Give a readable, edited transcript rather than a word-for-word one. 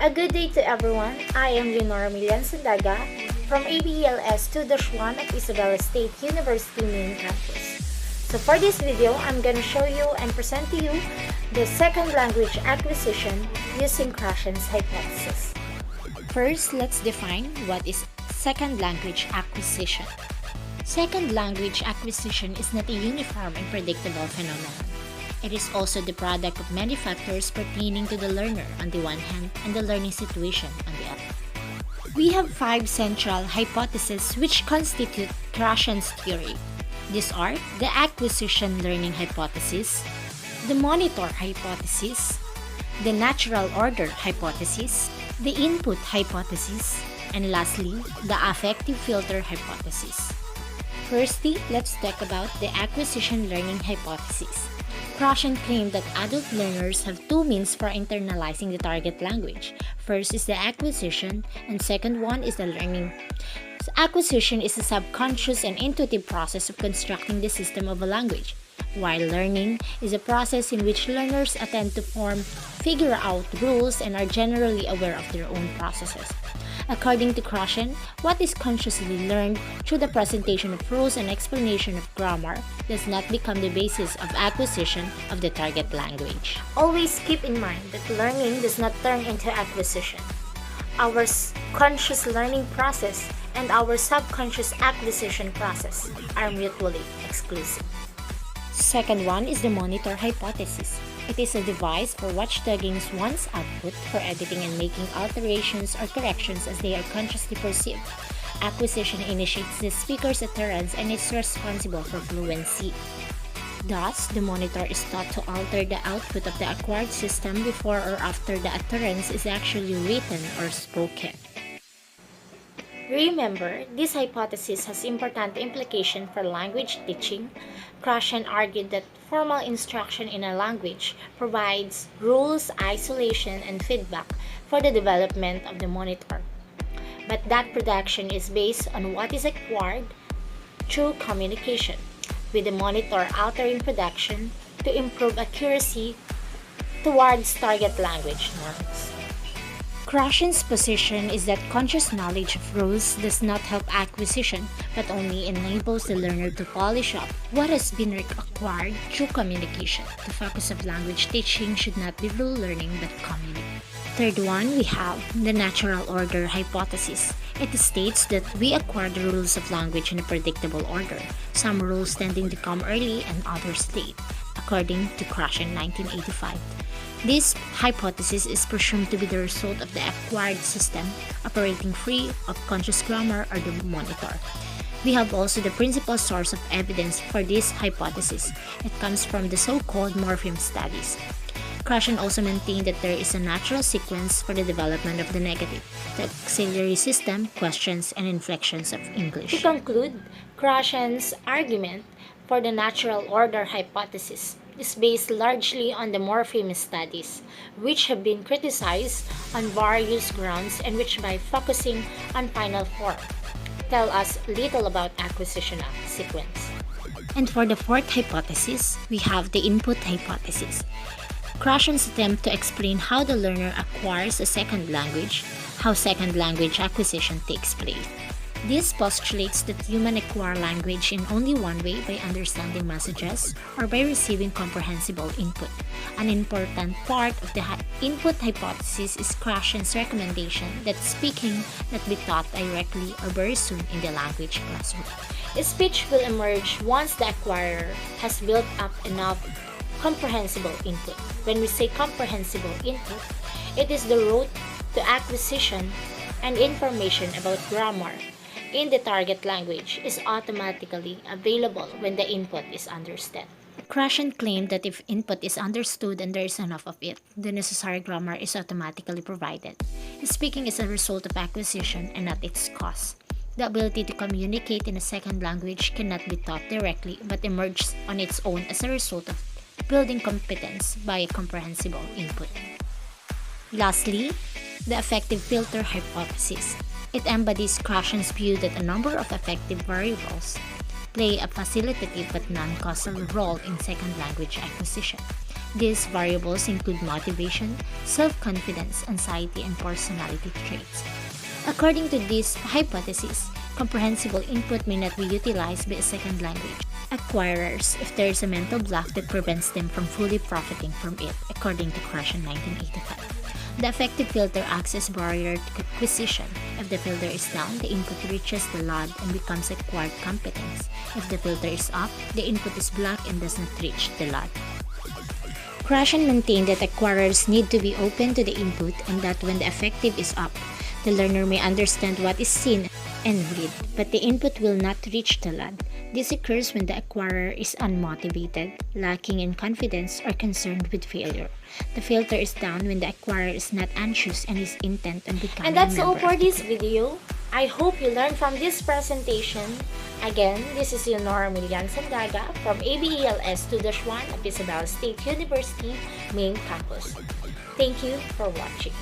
A good day to everyone. I am Leonora Milian Sandaga from ABLS 2-1 of Isabela State University main campus. So for this video, I'm going to show you and present to you the second language acquisition using Krashen's hypothesis. First, let's define what is second language acquisition. Second language acquisition is not a uniform and predictable phenomenon. It is also the product of many factors pertaining to the learner on the one hand and the learning situation on the other. We have 5 central hypotheses which constitute Krashen's theory. These are the acquisition learning hypothesis, the monitor hypothesis, the natural order hypothesis, the input hypothesis, and lastly, the affective filter hypothesis. Firstly, let's talk about the acquisition learning hypothesis. Krashen claimed that adult learners have 2 means for internalizing the target language. First is the acquisition, and second one is the learning. Acquisition is a subconscious and intuitive process of constructing the system of a language, while learning is a process in which learners attempt to figure out rules and are generally aware of their own processes. According to Krashen, what is consciously learned through the presentation of rules and explanation of grammar does not become the basis of acquisition of the target language. Always keep in mind that learning does not turn into acquisition. Our conscious learning process and our subconscious acquisition process are mutually exclusive. Second one is the monitor hypothesis. It is a device for watchdogging one's output for editing and making alterations or corrections as they are consciously perceived. Acquisition initiates the speaker's utterance and is responsible for fluency. Thus, the monitor is taught to alter the output of the acquired system before or after the utterance is actually written or spoken. Remember, this hypothesis has important implication for language teaching. Krashen argued that formal instruction in a language provides rules, isolation, and feedback for the development of the monitor. But that production is based on what is acquired through communication, with the monitor altering production to improve accuracy towards target language norms. Krashen's position is that conscious knowledge of rules does not help acquisition, but only enables the learner to polish up what has been acquired through communication. The focus of language teaching should not be rule learning, but communication. Third one, we have the natural order hypothesis. It states that we acquire the rules of language in a predictable order, some rules tending to come early and others late, according to Krashen 1985. This hypothesis is presumed to be the result of the acquired system operating free of conscious grammar or the monitor. We have also the principal source of evidence for this hypothesis. It comes from the so-called morpheme studies. Krashen also maintained that there is a natural sequence for the development of the negative, the auxiliary system, questions, and inflections of English. To conclude, Krashen's argument for the natural order hypothesis is based largely on the morpheme studies, which have been criticized on various grounds and which, by focusing on final form, tell us little about acquisition sequence. And for the fourth hypothesis, we have the input hypothesis. Krashen's attempt to explain how the learner acquires a second language, how second language acquisition takes place. This postulates that humans acquire language in only one way, by understanding messages or by receiving comprehensible input. An important part of the input hypothesis is Krashen's recommendation that speaking not be taught directly or very soon in the language classroom. Speech will emerge once the acquirer has built up enough comprehensible input. When we say comprehensible input, it is the route to acquisition, and information about grammar in the target language is automatically available when the input is understood. Krashen claimed that if input is understood and there is enough of it, the necessary grammar is automatically provided. Speaking is a result of acquisition and not its cause. The ability to communicate in a second language cannot be taught directly but emerges on its own as a result of building competence by a comprehensible input. Lastly, the affective filter hypothesis. It embodies Krashen's view that a number of affective variables play a facilitative but non-causal role in second language acquisition. These variables include motivation, self-confidence, anxiety, and personality traits. According to this hypothesis, comprehensible input may not be utilized by a second language acquirers if there is a mental block that prevents them from fully profiting from it, according to Krashen 1985. The effective filter acts as barrier to acquisition. If the filter is down, the input reaches the LOD and becomes acquired competence. If the filter is up, the input is blocked and does not reach the LOD. Krashen maintained that acquirers need to be open to the input and that when the effective is up, the learner may understand what is seen and read, but the input will not reach the LOD. This occurs when the acquirer is unmotivated, lacking in confidence, or concerned with failure. The filter is down when the acquirer is not anxious and is intent on becoming And that's a all member for of the this group. video. I hope you learned from this presentation. Again, this is Leonora Milian Sandaga from ABELS 2-1 of Isabela State University Main Campus. Thank you for watching.